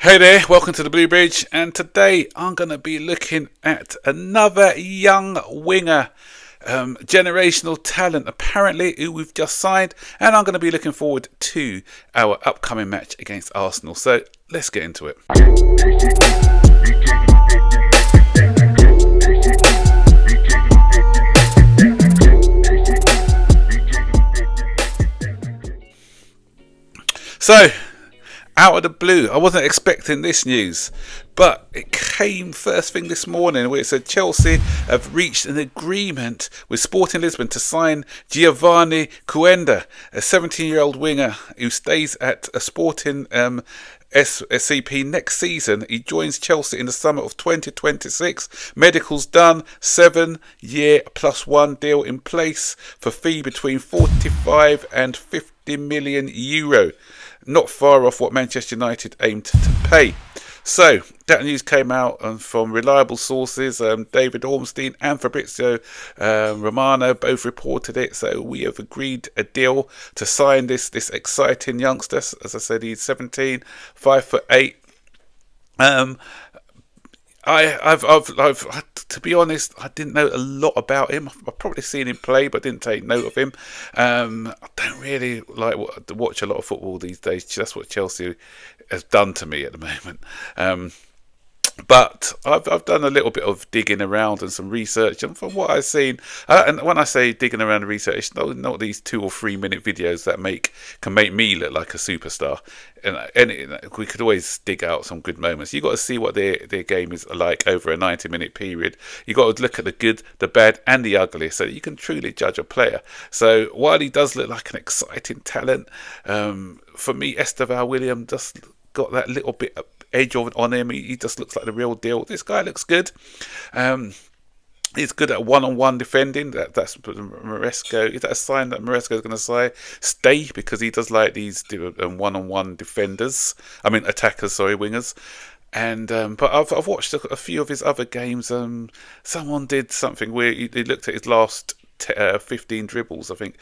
Hey there, welcome to the Blue Bridge, and today I'm going to be looking at another young winger, generational talent apparently, who we've just signed, and I'm going to be looking forward to our upcoming match against Arsenal. So let's get into it. So, out of the blue, I wasn't expecting this news, but it came first thing this morning where it said Chelsea have reached an agreement with Sporting Lisbon to sign Giovanni Cuenda, a 17-year-old winger who stays at a Sporting SCP next season. He joins Chelsea in the summer of 2026. Medicals done, 7-year +1 deal in place for fee between 45 and 50 million euro. Not far off what Manchester United aimed to pay. So that news came out from reliable sources. David Ormstein and Fabrizio Romano both reported it. So we have agreed a deal to sign this exciting youngster. As I said, he's 17, 5'8". I've to be honest, I didn't know a lot about him. I've probably seen him play, but didn't take note of him. I don't really like to watch a lot of football these days. That's what Chelsea has done to me at the moment. But I've done a little bit of digging around and some research, and from what I've seen, and when I say digging around and research, it's not these 2 or 3 minute videos that can make me look like a superstar. And we could always dig out some good moments. You got to see what their game is like over a 90-minute period. You got to look at the good, the bad, and the ugly, so that you can truly judge a player. So while he does look like an exciting talent, for me, Esteval William just got that little bit of edge on him. He just looks like the real deal. This guy looks good. He's good at one-on-one defending. That's Maresco. Is that a sign that Maresco is going to stay because he does like these one-on-one defenders? I mean attackers, sorry, wingers. And but I've watched a few of his other games. Someone did something where he looked at his last 15 dribbles, I think.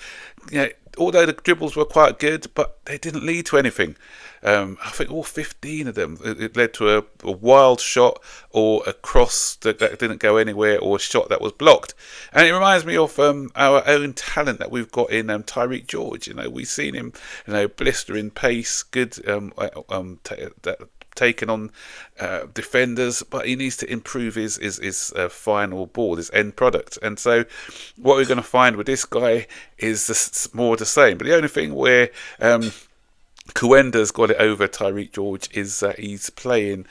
Yeah, although the dribbles were quite good, but they didn't lead to anything. I think all 15 of them, it led to a wild shot or a cross that didn't go anywhere, or a shot that was blocked. And it reminds me of our own talent that we've got in Tyreek George. We've seen him, blistering pace, good taking on defenders, but he needs to improve his final ball, his end product. And so what we're going to find with this guy is more the same. But the only thing where Cuenda's got it over Tyreek George is that he's playing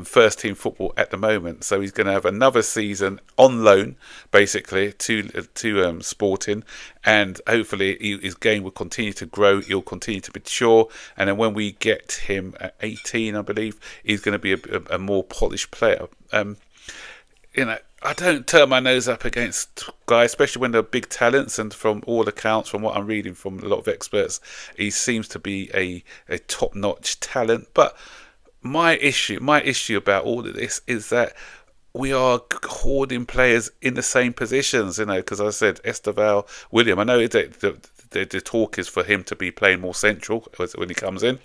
first team football at the moment, so he's going to have another season on loan basically to Sporting, and hopefully his game will continue to grow, he'll continue to mature, and then when we get him at 18, I believe, he's going to be a more polished player. I don't turn my nose up against guys, especially when they're big talents, and from all accounts, from what I'm reading from a lot of experts, he seems to be a top-notch talent. But my issue about all of this is that we are hoarding players in the same positions, because I said Esteval William, I know that the talk is for him to be playing more central when he comes in.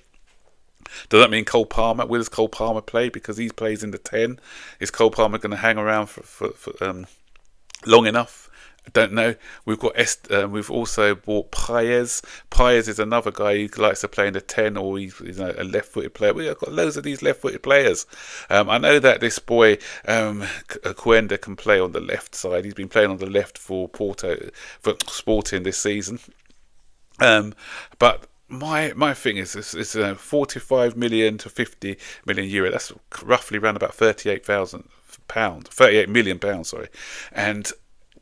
Does that mean Cole Palmer? Will Cole Palmer play because he plays in the 10? Is Cole Palmer going to hang around for long enough? I don't know. We've also bought Paez. Paez is another guy who likes to play in the 10, or he's a left-footed player. We've got loads of these left-footed players. I know that this boy Cuenda can play on the left side. He's been playing on the left for Sporting this season. But my thing is, it's 45 million to 50 million euro. That's roughly around about 38 million pounds. Sorry, and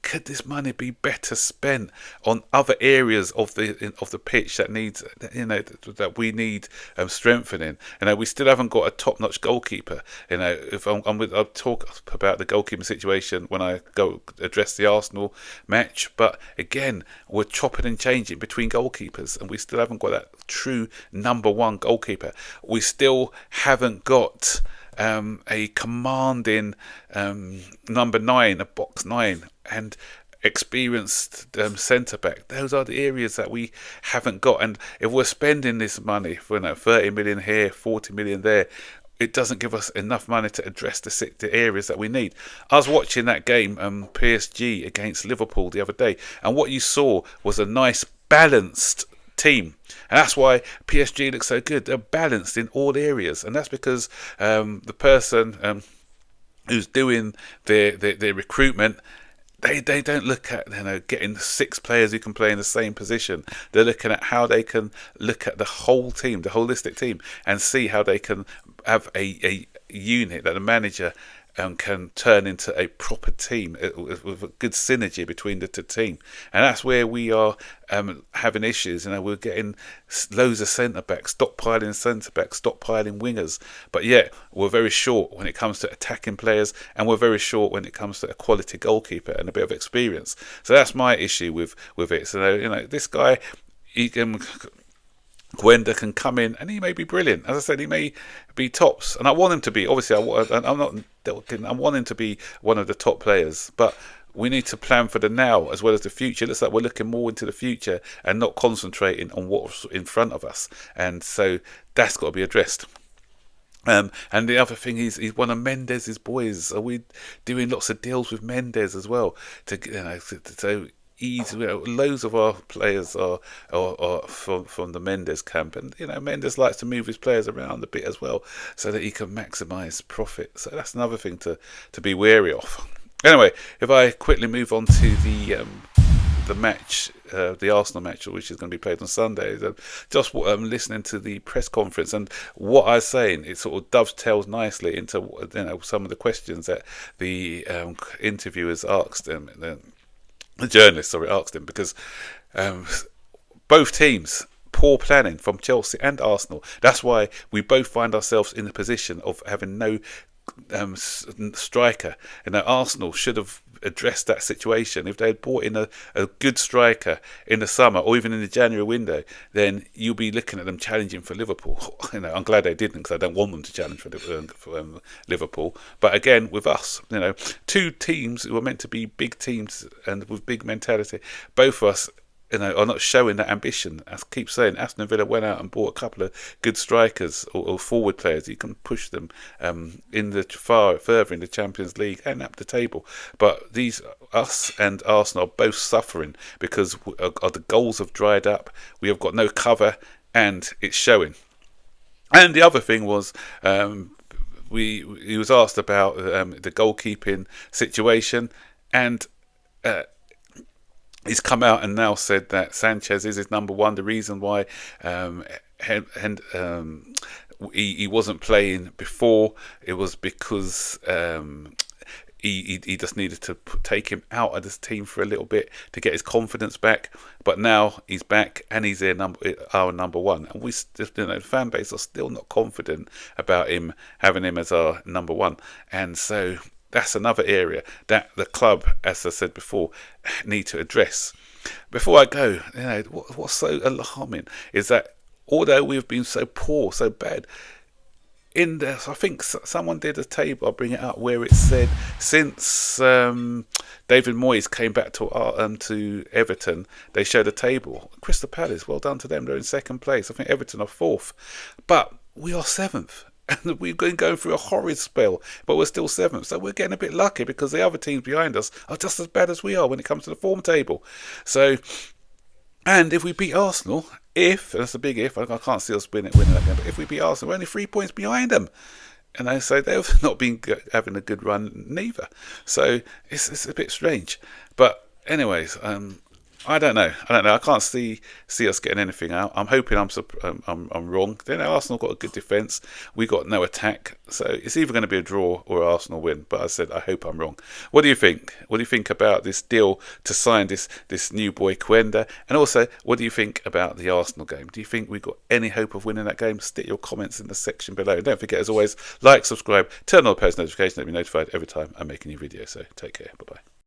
could this money be better spent on other areas of the pitch that needs, that we need strengthening? We still haven't got a top-notch goalkeeper. If I'll talk about the goalkeeping situation when I go address the Arsenal match. But again, we're chopping and changing between goalkeepers, and we still haven't got that true number one goalkeeper. We still haven't got a commanding number 9, a box 9, and experienced centre back. Those are the areas that we haven't got. And if we're spending this money for 30 million here, 40 million there, it doesn't give us enough money to address the areas that we need. I was watching that game, PSG against Liverpool the other day, and what you saw was a nice balanced team, and that's why PSG looks so good. They're balanced in all areas, and that's because the person who's doing their recruitment, they don't look at getting 6 players who can play in the same position. They're looking at how they can look at the whole team, the holistic team, and see how they can have a unit that the manager can turn into a proper team with a good synergy between the two teams. And that's where we are having issues. We're getting loads of centre backs, stockpiling centre backs, stockpiling wingers, but yet we're very short when it comes to attacking players, and we're very short when it comes to a quality goalkeeper and a bit of experience. So that's my issue with it. So this guy, he can. Gwenda can come in and he may be brilliant. As I said, he may be tops, and I want him to be. Obviously, I'm not. I want him to be one of the top players, but we need to plan for the now as well as the future. It looks like we're looking more into the future and not concentrating on what's in front of us, and so that's got to be addressed. And the other thing is, he's one of Mendes's boys. Are we doing lots of deals with Mendes as well? So loads of our players are from the Mendes camp, and Mendes likes to move his players around a bit as well, so that he can maximise profit. So that's another thing to be wary of. Anyway, if I quickly move on to the match, the Arsenal match, which is going to be played on Sunday. Just listening to the press conference, and what I was saying, it sort of dovetails nicely into some of the questions that the interviewers asked them. The journalist, asked him, because both teams, poor planning from Chelsea and Arsenal. That's why we both find ourselves in the position of having no striker. Arsenal should have addressed that situation. If they had brought in a good striker in the summer or even in the January window, then you'll be looking at them challenging for Liverpool. I'm glad they didn't, because I don't want them to challenge for Liverpool. But again, with us, two teams who were meant to be big teams and with big mentality, both of us are not showing that ambition. I keep saying, Aston Villa went out and bought a couple of good strikers or forward players. You can push them further in the Champions League and up the table. But us and Arsenal are both suffering because the goals have dried up. We have got no cover, and it's showing. And the other thing was, he was asked about the goalkeeping situation, and he's come out and now said that Sanchez is his number one. The reason why he wasn't playing before, it was because he just needed to take him out of this team for a little bit to get his confidence back. But now he's back and he's our number one, and the fan base are still not confident about having him as our number one, and so that's another area that the club, as I said before, need to address. Before I go, what's so alarming is that although we've been so poor, so bad, I think someone did a table, I'll bring it up, where it said since David Moyes came back to Everton, they showed a table. Crystal Palace, well done to them, they're in second place. I think Everton are fourth, but we are seventh. And we've been going through a horrid spell, but we're still seventh. So we're getting a bit lucky because the other teams behind us are just as bad as we are when it comes to the form table. So, and if we beat Arsenal, that's a big if, I can't see us winning that game, but if we beat Arsenal, we're only 3 points behind them. And so they've not been having a good run neither. So it's a bit strange. But anyways, I don't know. I can't see us getting anything out. I'm hoping I'm wrong. Arsenal got a good defence. We got no attack. So it's either going to be a draw or Arsenal win. But I said I hope I'm wrong. What do you think? What do you think about this deal to sign this new boy Gwenda? And also, what do you think about the Arsenal game? Do you think we got any hope of winning that game? Stick your comments in the section below. And don't forget, as always, like, subscribe, turn on the post notifications to be notified every time I make a new video. So take care. Bye bye.